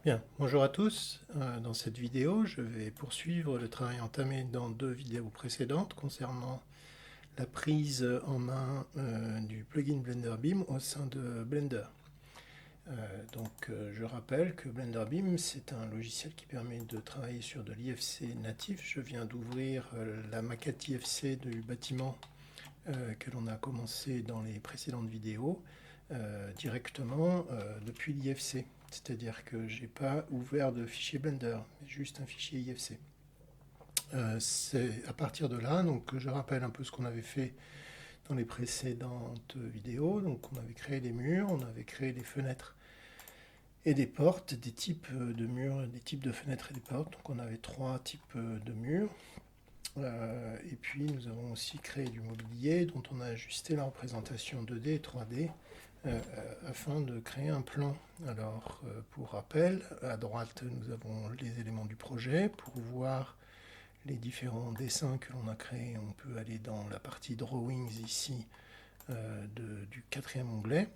Bien, bonjour à tous. Dans cette vidéo, je vais poursuivre le travail entamé dans deux vidéos précédentes concernant la prise en main du plugin Blender Beam au sein de Blender. Je rappelle que Blender Beam, c'est un logiciel qui permet de travailler sur de l'IFC natif. Je viens d'ouvrir la maquette IFC du bâtiment que l'on a commencé dans les précédentes vidéos directement depuis l'IFC. C'est-à-dire que je n'ai pas ouvert de fichier Blender, mais juste un fichier IFC. C'est à partir de là, donc je rappelle un peu ce qu'on avait fait dans les précédentes vidéos. Donc on avait créé des murs, on avait créé des fenêtres et des portes, des types de murs, des types de fenêtres et des portes. Donc on avait trois types de murs. Et puis nous avons aussi créé du mobilier dont on a ajusté la représentation 2D et 3D afin de créer un plan. Alors pour rappel, à droite nous avons les éléments du projet. Pour voir les différents dessins que l'on a créés, on peut aller dans la partie Drawings ici du quatrième onglet.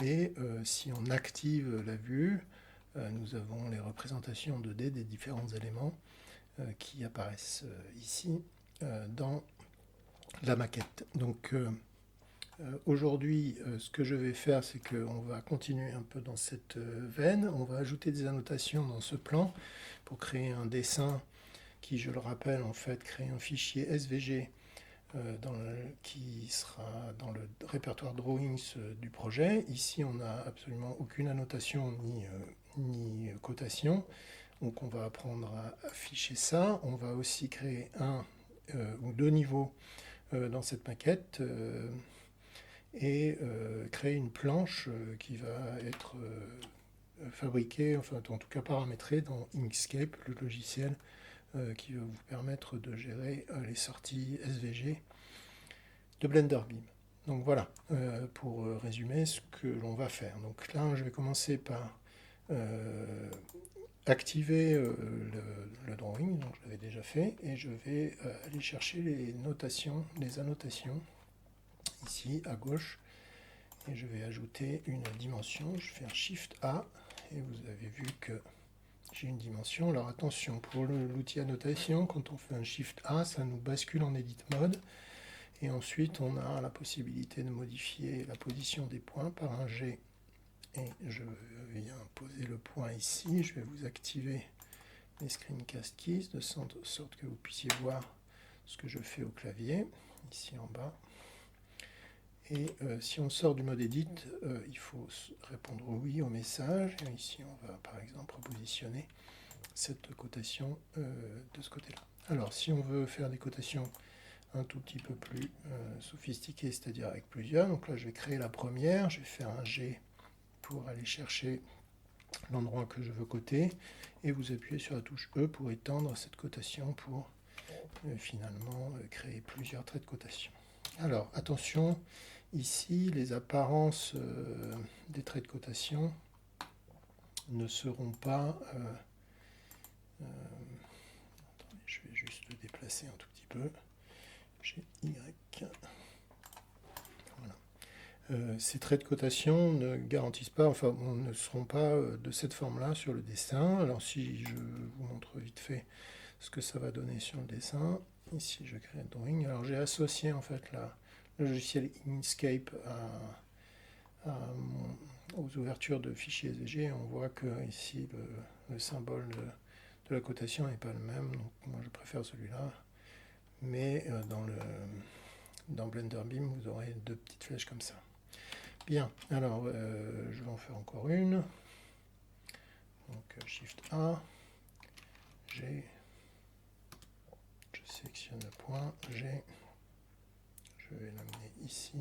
Et si on active la vue, nous avons les représentations 2D des différents éléments qui apparaissent ici dans la maquette. Donc aujourd'hui, ce que je vais faire, c'est qu'on va continuer un peu dans cette veine. On va ajouter des annotations dans ce plan pour créer un dessin qui, je le rappelle, en fait, crée un fichier SVG qui sera dans le répertoire Drawings du projet. Ici, on n'a absolument aucune annotation ni cotation. Donc on va apprendre à afficher ça. On va aussi créer un ou deux niveaux dans cette maquette et créer une planche qui va être fabriquée, enfin en tout cas paramétrée dans Inkscape, le logiciel qui va vous permettre de gérer les sorties SVG de Blender Beam. Donc voilà, pour résumer ce que l'on va faire. Donc là, je vais commencer par activer le drawing, donc je l'avais déjà fait, et je vais aller chercher les notations, les annotations, ici à gauche, et je vais ajouter une dimension. Je fais un Shift A, et vous avez vu que j'ai une dimension. Alors attention, pour l'outil annotation, quand on fait un Shift A, ça nous bascule en Edit Mode, et ensuite on a la possibilité de modifier la position des points par un G. Et je viens poser le point ici, je vais vous activer les screencast keys de sorte que vous puissiez voir ce que je fais au clavier, ici en bas. Et si on sort du mode edit, il faut répondre oui au message. Et ici, on va par exemple positionner cette cotation de ce côté-là. Alors, si on veut faire des cotations un tout petit peu plus sophistiquées, c'est-à-dire avec plusieurs, donc là, je vais créer la première, je vais faire un G pour aller chercher l'endroit que je veux coter, et vous appuyez sur la touche E pour étendre cette cotation pour finalement créer plusieurs traits de cotation. Alors attention, ici les apparences des traits de cotation ne seront pas... attendez, je vais juste le déplacer un tout petit peu. J'ai Y. Ces traits de cotation ne garantissent pas, enfin, ne seront pas de cette forme-là sur le dessin. Alors si je vous montre vite fait ce que ça va donner sur le dessin, ici je crée un drawing. Alors j'ai associé en fait le logiciel Inkscape aux ouvertures de fichiers SVG. On voit que ici le symbole de la cotation n'est pas le même, donc moi je préfère celui-là. Mais dans Blender Beam, vous aurez deux petites flèches comme ça. Bien, alors je vais en faire encore une. Donc Shift A, G, je sélectionne le point, G, je vais l'amener ici,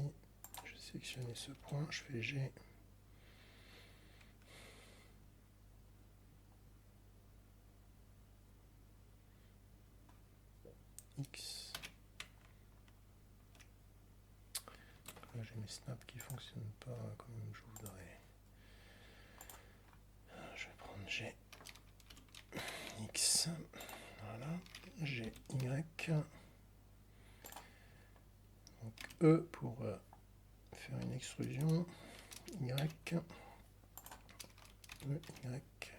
je sélectionne ce point, je fais G, X. Là j'ai mes snaps qui ne fonctionnent pas comme je voudrais. Je vais prendre G, X, voilà, G, Y. Donc E pour faire une extrusion, Y, E, Y,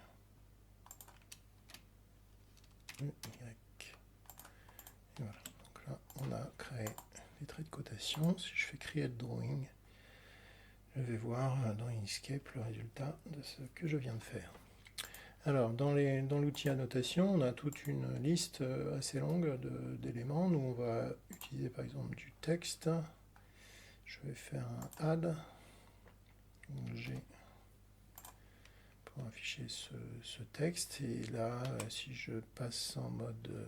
Y. Et voilà. Donc là, on a créé des traits de cotation. Si je fais Create Drawing, je vais voir dans Inkscape le résultat de ce que je viens de faire. Alors, dans l'outil annotation, on a toute une liste assez longue d'éléments. Nous, on va utiliser par exemple du texte. Je vais faire un add. G pour afficher ce texte. Et là, si je passe en mode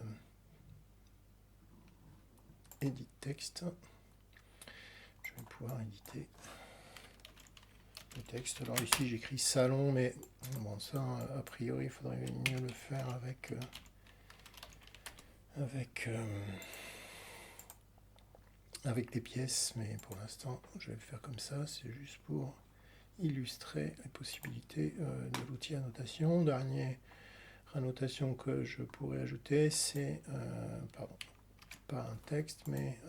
Edit texte, je vais pouvoir éditer le texte. Alors ici, j'écris salon, mais bon, ça, a priori, il faudrait mieux le faire avec les pièces, mais pour l'instant, je vais le faire comme ça. C'est juste pour illustrer les possibilités de l'outil annotation. Dernière annotation que je pourrais ajouter, c'est, pas un texte, mais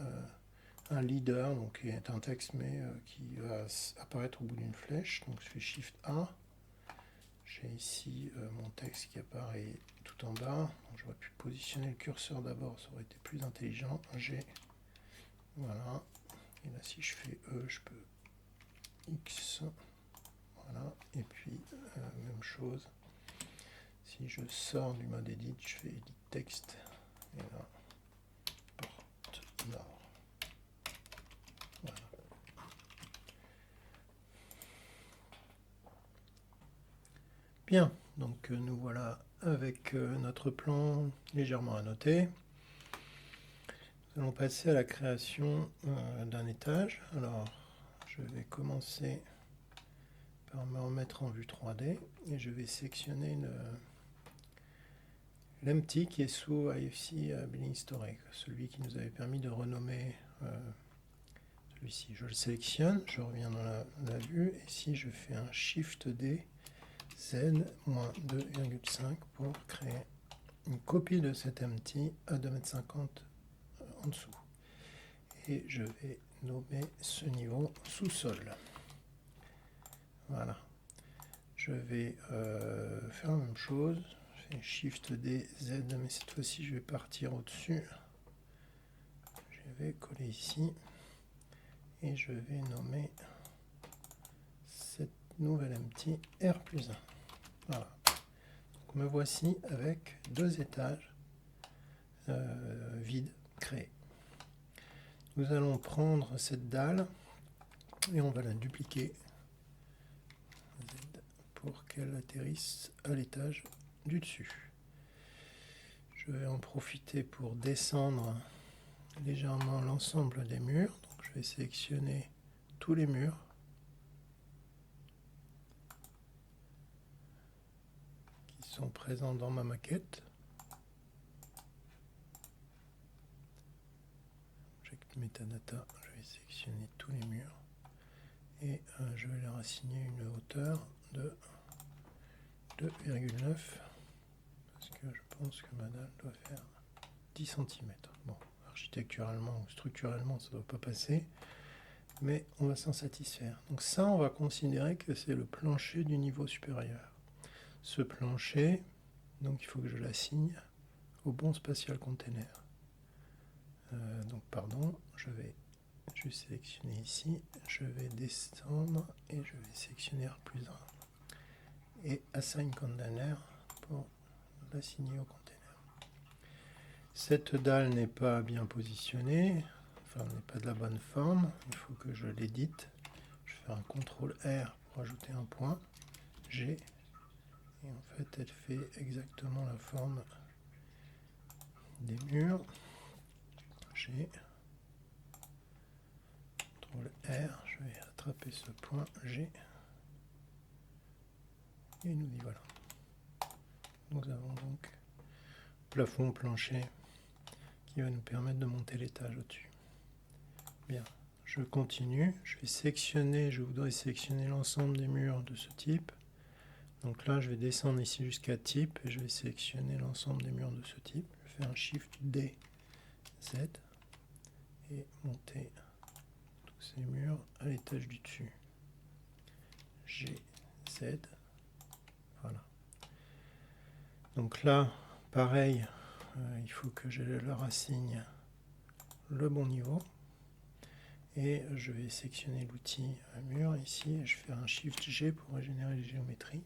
un leader, donc qui est un texte, mais qui va apparaître au bout d'une flèche. Donc je fais Shift A. J'ai ici mon texte qui apparaît tout en bas. J'aurais pu positionner le curseur d'abord, ça aurait été plus intelligent. G. Voilà. Et là, si je fais E, je peux X. Voilà. Et puis, même chose. Si je sors du mode Edit, je fais Edit texte. Et là, porte nord. Voilà. Bien. Donc, nous voilà avec notre plan légèrement annoté. Nous allons passer à la création d'un étage. Alors, je vais commencer par me remettre en vue 3D et je vais sélectionner l'empty qui est sous IFC Building Storage, celui qui nous avait permis de renommer celui-ci. Je le sélectionne, je reviens dans la vue et si je fais un Shift D, Z-2,5 pour créer une copie de cet empty à 2,50 m en dessous. Et je vais nommer ce niveau sous-sol. Voilà. Je vais faire la même chose. Je fais Shift D, Z, mais cette fois-ci, je vais partir au-dessus. Je vais coller ici. Et je vais nommer cette nouvelle empty R+1. Voilà. Donc, me voici avec 2 étages vides créés. Nous allons prendre cette dalle et on va la dupliquer pour qu'elle atterrisse à l'étage du dessus. Je vais en profiter pour descendre légèrement l'ensemble des murs. Donc je vais sélectionner tous les murs. Qui sont présents dans ma maquette. Object Metadata, je vais sélectionner tous les murs. Et je vais leur assigner une hauteur de 2,9 parce que je pense que ma dalle doit faire 10 cm. Bon, architecturalement ou structurellement, ça ne doit pas passer, mais on va s'en satisfaire. Donc ça, on va considérer que c'est le plancher du niveau supérieur. Ce plancher, donc il faut que je l'assigne au bon spatial container. Donc pardon, je vais juste sélectionner ici, je vais descendre et je vais sélectionner R+1 et Assign Container pour l'assigner au container. Cette dalle n'est pas bien positionnée, enfin n'est pas de la bonne forme, il faut que je l'édite. Je fais un CTRL R pour ajouter un point, G, et en fait elle fait exactement la forme des murs. G, CTRL R, je vais attraper ce point G, et nous y voilà. Nous avons donc plafond plancher qui va nous permettre de monter l'étage au-dessus. Bien, je continue, je vais sélectionner, je voudrais sélectionner l'ensemble des murs de ce type. Donc là, je vais descendre ici jusqu'à type et je vais sélectionner l'ensemble des murs de ce type. Je fais un Shift D, Z et monter tous ces murs à l'étage du dessus. G, Z, voilà. Donc là, pareil, il faut que je leur assigne le bon niveau. Et je vais sélectionner l'outil mur ici, et je fais un Shift G pour régénérer les géométries.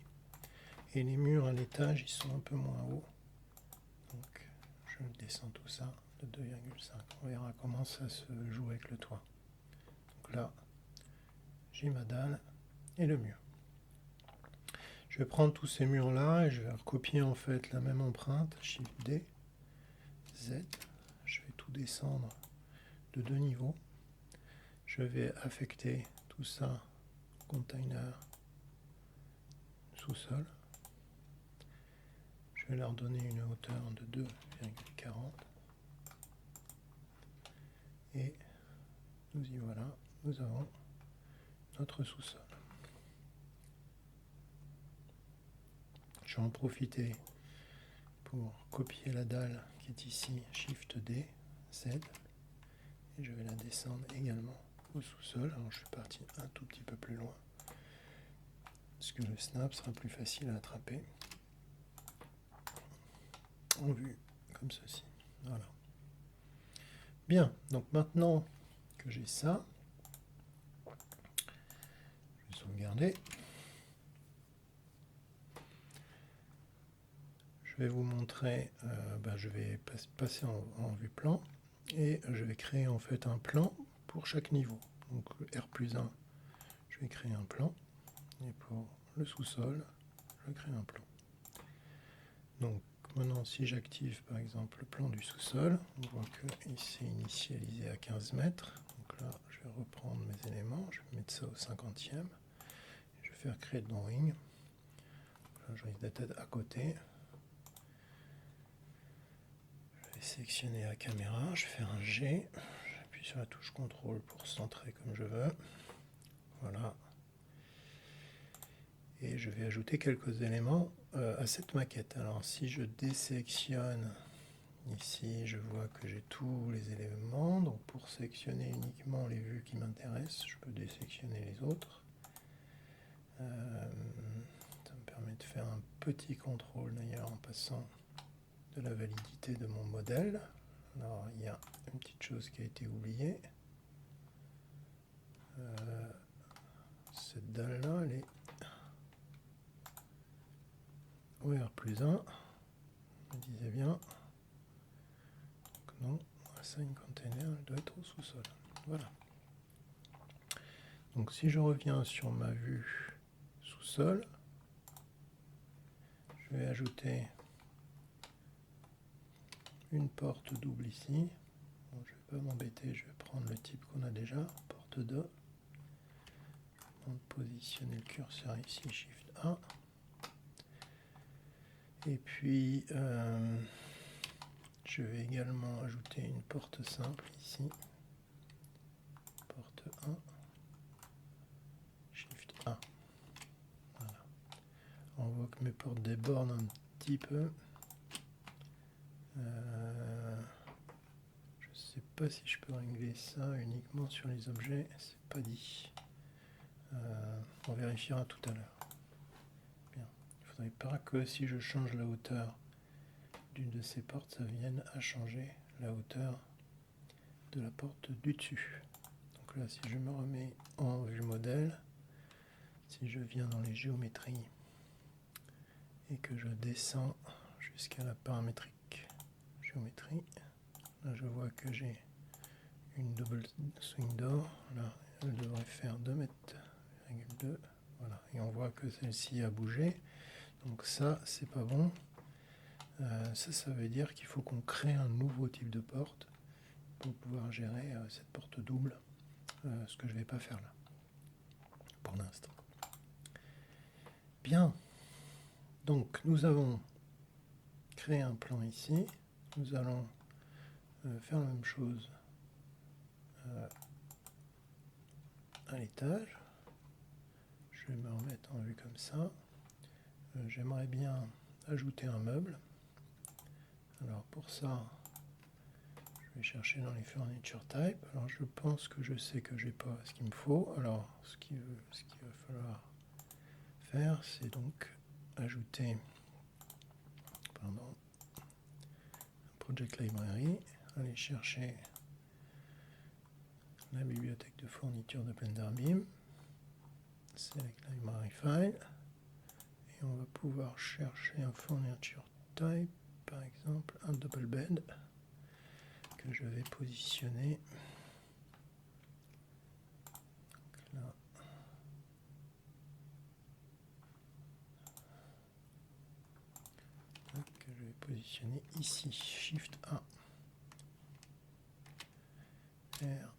Et les murs à l'étage, ils sont un peu moins hauts. Donc je descends tout ça de 2,5. On verra comment ça se joue avec le toit. Donc là, j'ai ma dalle et le mur. Je vais prendre tous ces murs-là et je vais recopier en fait la même empreinte, Shift D, Z. Je vais tout descendre de 2 niveaux. Je vais affecter tout ça au container sous-sol. Je vais leur donner une hauteur de 2,40. Et nous y voilà, nous avons notre sous-sol. Je vais en profiter pour copier la dalle qui est ici, Shift D, Z. Et je vais la descendre également au sous-sol. Alors je suis parti un tout petit peu plus loin, parce que le snap sera plus facile à attraper en vue comme ceci. Voilà. Bien, donc maintenant que j'ai ça, je vais sauvegarder. Je vais vous montrer, je vais passer en vue plan et je vais créer en fait un plan pour chaque niveau. Donc R+1, je vais créer un plan et pour le sous-sol, je crée un plan. Donc maintenant, si j'active par exemple le plan du sous-sol, on voit qu'il s'est initialisé à 15 mètres. Donc là, je vais reprendre mes éléments, je vais mettre ça au 50e. Je vais faire créer drawing. Là, je risque d'être à côté. Je vais sélectionner la caméra, je vais faire un G. J'appuie sur la touche CTRL pour centrer comme je veux. Voilà. Et je vais ajouter quelques éléments à cette maquette. Alors si je désélectionne ici, je vois que j'ai tous les éléments. Donc pour sélectionner uniquement les vues qui m'intéressent, je peux désélectionner les autres. Ça me permet de faire un petit contrôle d'ailleurs en passant de la validité de mon modèle. Alors il y a une petite chose qui a été oubliée. Cette dalle-là, elle est OR+1, je me disais bien. Donc non, assign container, elle doit être au sous-sol. Voilà. Donc si je reviens sur ma vue sous-sol, je vais ajouter une porte double ici. Bon, je ne vais pas m'embêter, je vais prendre le type qu'on a déjà, porte 2. Je vais positionner le curseur ici, Shift A. Et puis, je vais également ajouter une porte simple ici. Porte 1. Shift A. Voilà. On voit que mes portes débordent un petit peu. Je ne sais pas si je peux régler ça uniquement sur les objets. C'est pas dit. On vérifiera tout à l'heure. Bien. Il ne faudrait pas que si je change la hauteur d'une de ces portes, ça vienne à changer la hauteur de la porte du dessus. Donc là, si je me remets en vue modèle, si je viens dans les géométries et que je descends jusqu'à la paramétrique géométrie, là je vois que j'ai une double swing door. Là, elle devrait faire 2,2 m. Voilà, et on voit que celle-ci a bougé. Donc ça, c'est pas bon. Ça veut dire qu'il faut qu'on crée un nouveau type de porte pour pouvoir gérer cette porte double, ce que je ne vais pas faire là, pour l'instant. Bien, donc nous avons créé un plan ici. Nous allons faire la même chose à l'étage. Je vais me remettre en vue comme ça. J'aimerais bien ajouter un meuble. Alors pour ça, je vais chercher dans les furniture type. Alors je pense que je sais que j'ai pas ce qu'il me faut. Alors ce qu'il va falloir faire, c'est donc ajouter un Project Library, aller chercher la bibliothèque de fourniture de Blenderbeam, Select Library File, et on va pouvoir chercher un furniture type, par exemple un double bed, que je vais positionner là. Que je vais positionner ici, Shift A, R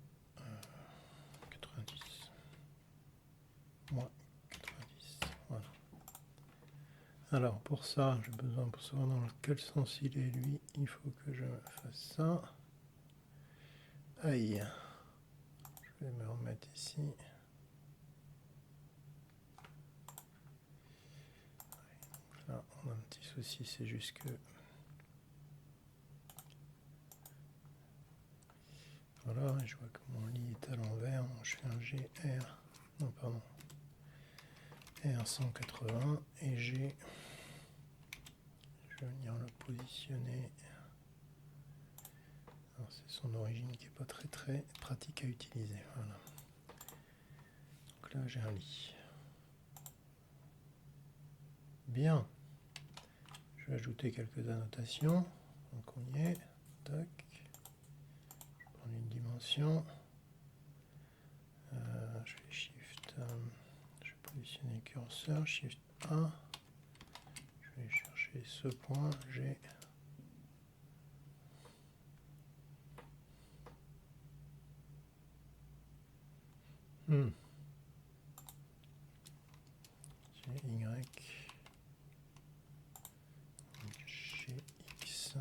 90, moins 90, voilà. Alors pour ça, j'ai besoin, pour savoir dans quel sens il est lui, il faut que je fasse ça. Aïe, je vais me remettre ici. Là, on a un petit souci, c'est juste que voilà, je vois que mon lit est à l'envers. Je fais un GR, non pardon, R180 et G. Je vais venir le positionner. C'est son origine qui n'est pas très pratique à utiliser. Voilà. Donc là, j'ai un lit. Bien. Je vais ajouter quelques annotations. Donc on y est. Tac. Je prends une dimension. Je fais Shift. Je vais positionner le curseur. Shift A. Je vais chercher ce point. J'ai Y. Chez X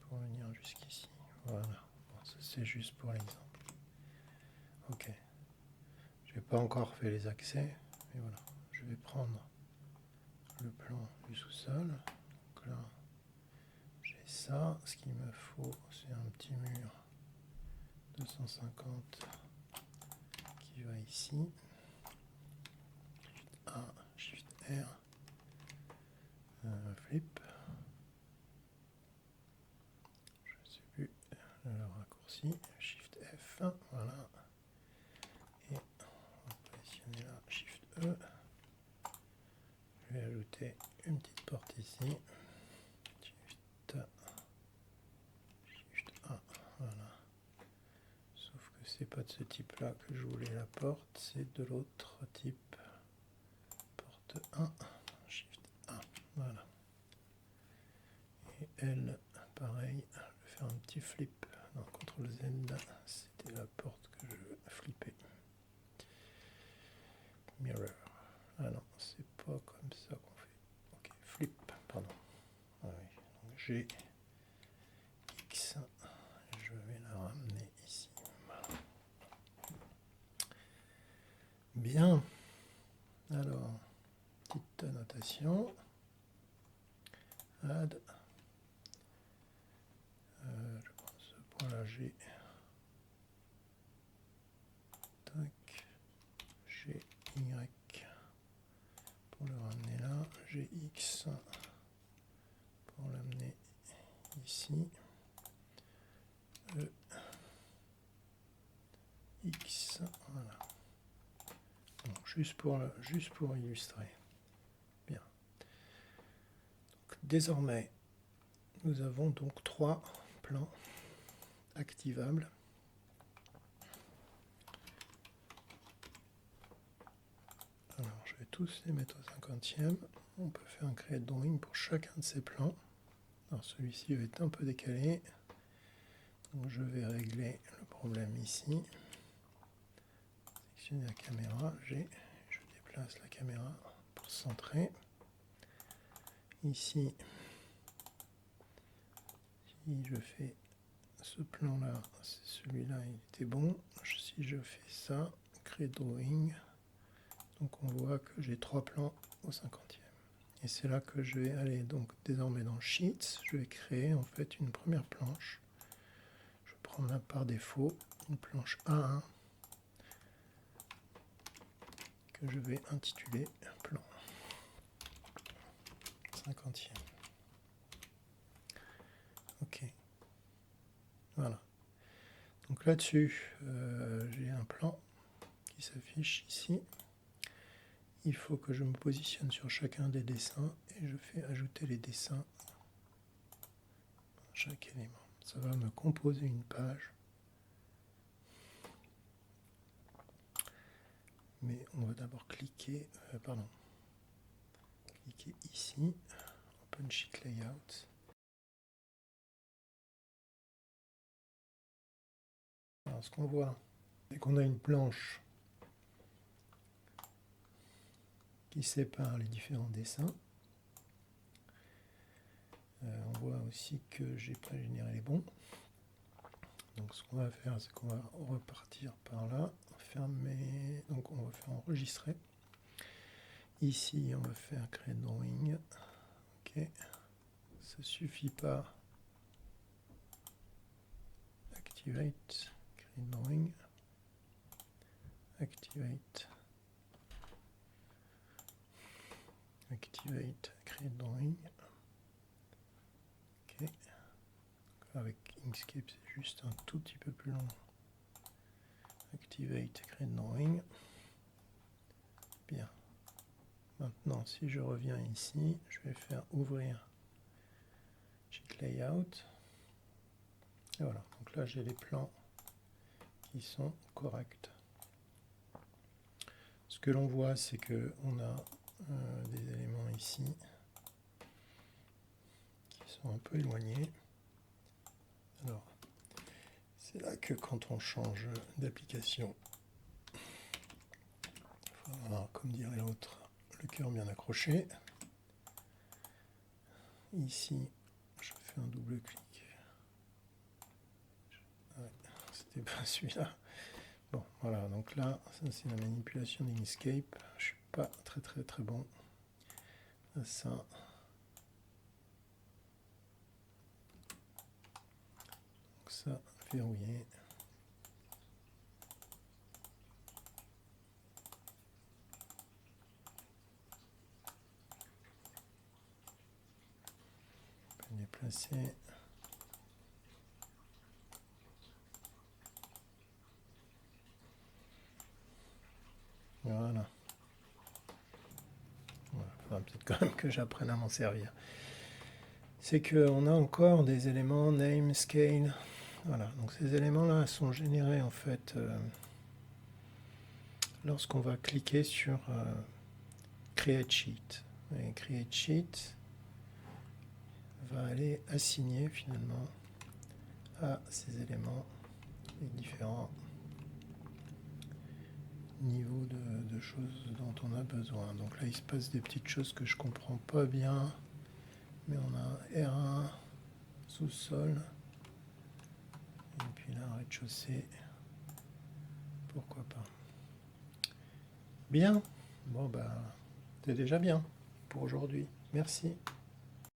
pour venir jusqu'ici. Voilà. Bon, ça c'est juste pour l'exemple. Ok. Je n'ai pas encore fait les accès, mais voilà. Je vais prendre le plan du sous-sol. Donc là, j'ai ça. Ce qu'il me faut, c'est un petit mur 250 qui va ici. Shift A, Shift R, flip. Je ne sais plus le raccourci. Shift F, voilà. Et on va positionner là, Shift E. Je vais ajouter une petite porte ici. Shift A, voilà. Sauf que c'est pas de ce type là que je voulais la porte, c'est de l'autre type. Porte 1, Shift A, voilà. Et elle, pareil, je vais faire un petit flip. Non, CTRL Z, c'était la porte que je flippais. Mirror. Ah non, c'est pas comme ça qu'on fait. Ok, flip, pardon. Ah oui, donc j'ai X, je vais la ramener ici. Voilà. Bien. Alors, petite annotation. Add. Je prends ce point-là, G. Tac. G, Y. Pour le ramener là. G, X. Pour l'amener ici. E. X. Voilà. Bon, juste pour illustrer. Bien. Donc, désormais, nous avons donc 3 plans activables. Alors, je vais tous les mettre au 50e. On peut faire un create drawing pour chacun de ces plans. Alors, celui-ci va être un peu décalé. Donc, je vais régler le problème ici. Sélectionner la caméra. Je déplace la caméra pour centrer. Ici, si je fais ce plan-là, c'est celui-là, il était bon. Si je fais ça, create drawing, donc on voit que j'ai 3 plans au 50e. Et c'est là que je vais aller donc désormais dans Sheets. Je vais créer en fait une première planche. Je prends là par défaut une planche A1 que je vais intituler plan 50e. Ok. Donc là-dessus, j'ai un plan qui s'affiche ici. Il faut que je me positionne sur chacun des dessins et je fais ajouter les dessins dans chaque élément. Ça va me composer une page. Mais on va d'abord cliquer ici, OpenSheet Layout. Alors, ce qu'on voit, c'est qu'on a une planche qui sépare les différents dessins. On voit aussi que j'ai pas généré les bons. Donc ce qu'on va faire, c'est qu'on va repartir par là, fermer, donc on va faire enregistrer. Ici, on va faire Create Drawing. Ok, ça suffit pas. Activate, Create Drawing. Activate, Create Drawing. Ok, avec Inkscape, c'est juste un tout petit peu plus long. Activate, Create Drawing. Bien. Maintenant, si je reviens ici, je vais faire ouvrir Sheet Layout. Et voilà, donc là j'ai les plans qui sont corrects. Ce que l'on voit, c'est qu'on a des éléments ici qui sont un peu éloignés. Alors, c'est là que quand on change d'application, il faut avoir, comme dirait l'autre, le cœur bien accroché. Ici, je fais un double clic. Ouais, c'était pas celui-là. Bon, voilà, donc là, ça c'est la manipulation d'Inkscape. Je suis pas très bon à ça. Donc ça, verrouillé. On peut déplacer. Voilà. Il faudra peut-être quand même que j'apprenne à m'en servir. C'est qu'on a encore des éléments name, scale. Voilà, donc ces éléments-là sont générés en fait lorsqu'on va cliquer sur Create Sheet. Et Create Sheet va aller assigner finalement à ces éléments les différents niveaux de choses dont on a besoin. Donc là, il se passe des petites choses que je comprends pas bien, mais on a R1, sous-sol, et puis là, rez-de-chaussée, pourquoi pas. Bien, bon bah, c'est déjà bien pour aujourd'hui. Merci.